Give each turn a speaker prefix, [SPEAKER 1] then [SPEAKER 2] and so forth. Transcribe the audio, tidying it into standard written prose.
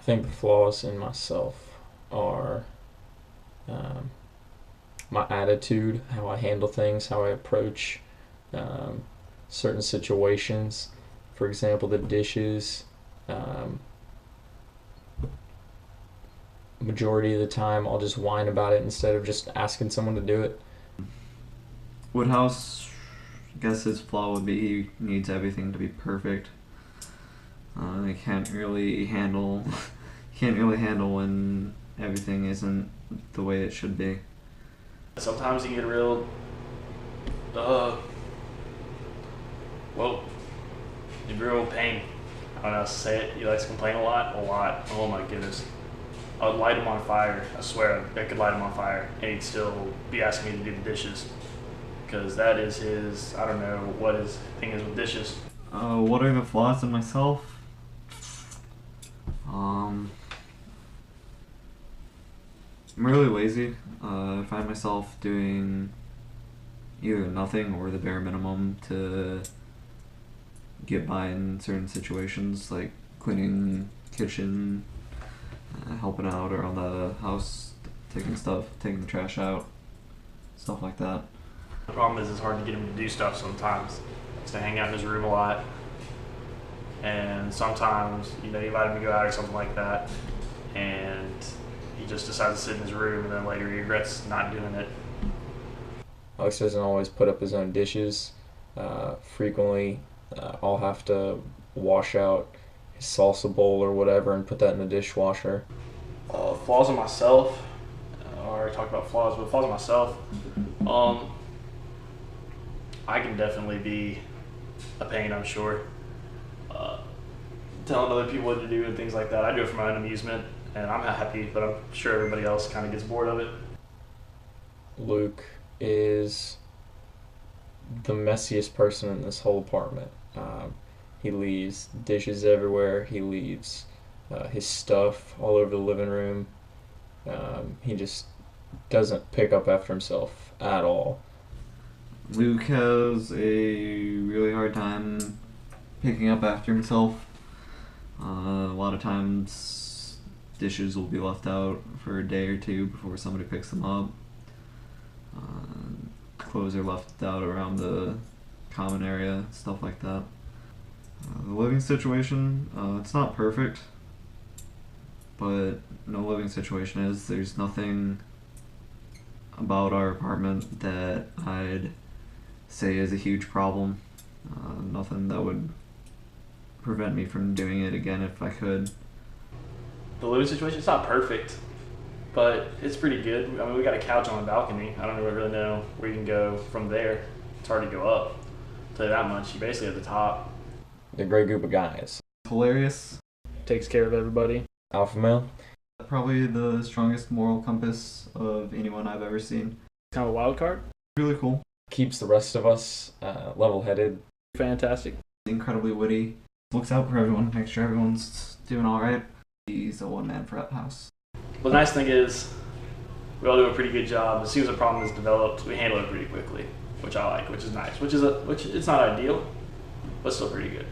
[SPEAKER 1] think the flaws in myself are um, my attitude, how I handle things, how I approach um, certain situations. For example, the dishes. Um, Majority of the time, I'll just whine about it instead of just asking someone to do it.
[SPEAKER 2] Woodhouse, I guess his flaw would be he needs everything to be perfect. He can't really handle when everything isn't the way it should be.
[SPEAKER 3] Sometimes you get a real, uh, well, a real pain. I don't know how to say it. He likes to complain a lot. Oh my goodness. I would light him on fire. I swear I could light him on fire, and he'd still be asking me to do the dishes. Because that is his, I don't know what his thing is with dishes.
[SPEAKER 2] What are the flaws in myself? I'm really lazy. I find myself doing either nothing or the bare minimum to get by in certain situations, like cleaning kitchen, helping out around the house, taking the trash out, stuff like that.
[SPEAKER 3] The problem is it's hard to get him to do stuff sometimes. He likes to hang out in his room a lot. And sometimes, you invite him to go out or something like that, and he just decides to sit in his room, and then later he regrets not doing it.
[SPEAKER 1] Alex doesn't always put up his own dishes. Frequently, I'll have to wash out his salsa bowl or whatever and put that in the dishwasher.
[SPEAKER 3] Flaws in myself. I already talked about flaws, but flaws in myself. I can definitely be a pain, I'm sure. Telling other people what to do and things like that. I do it for my own amusement, and I'm happy, but I'm sure everybody else kind of gets bored of it.
[SPEAKER 1] Luke is the messiest person in this whole apartment. He leaves dishes everywhere. He leaves his stuff all over the living room. He just doesn't pick up after himself at all.
[SPEAKER 2] Luke has a really hard time picking up after himself. A lot of times, dishes will be left out for a day or two before somebody picks them up. Clothes are left out around the common area, stuff like that. The living situation, it's not perfect, but no living situation is. There's nothing about our apartment that I'd say is a huge problem. Nothing that would prevent me from doing it again if I could.
[SPEAKER 3] The living situation, it's not perfect, but it's pretty good. I mean, we got a couch on the balcony. I don't really know where you can go from there. It's hard to go up. I'll tell you that much. You're basically at the top.
[SPEAKER 1] They're a great group of guys.
[SPEAKER 2] Hilarious.
[SPEAKER 3] Takes care of everybody.
[SPEAKER 1] Alpha male.
[SPEAKER 2] Probably the strongest moral compass of anyone I've ever seen.
[SPEAKER 3] Kind of a wild card.
[SPEAKER 2] Really cool.
[SPEAKER 1] Keeps the rest of us level-headed.
[SPEAKER 3] Fantastic.
[SPEAKER 2] Incredibly witty. Looks out for everyone, makes sure everyone's doing alright. He's a one-man frat house.
[SPEAKER 3] Well, the nice thing is, we all do a pretty good job. As soon as a problem is developed, we handle it pretty quickly, which I like, which is nice. Which it's not ideal, but still pretty good.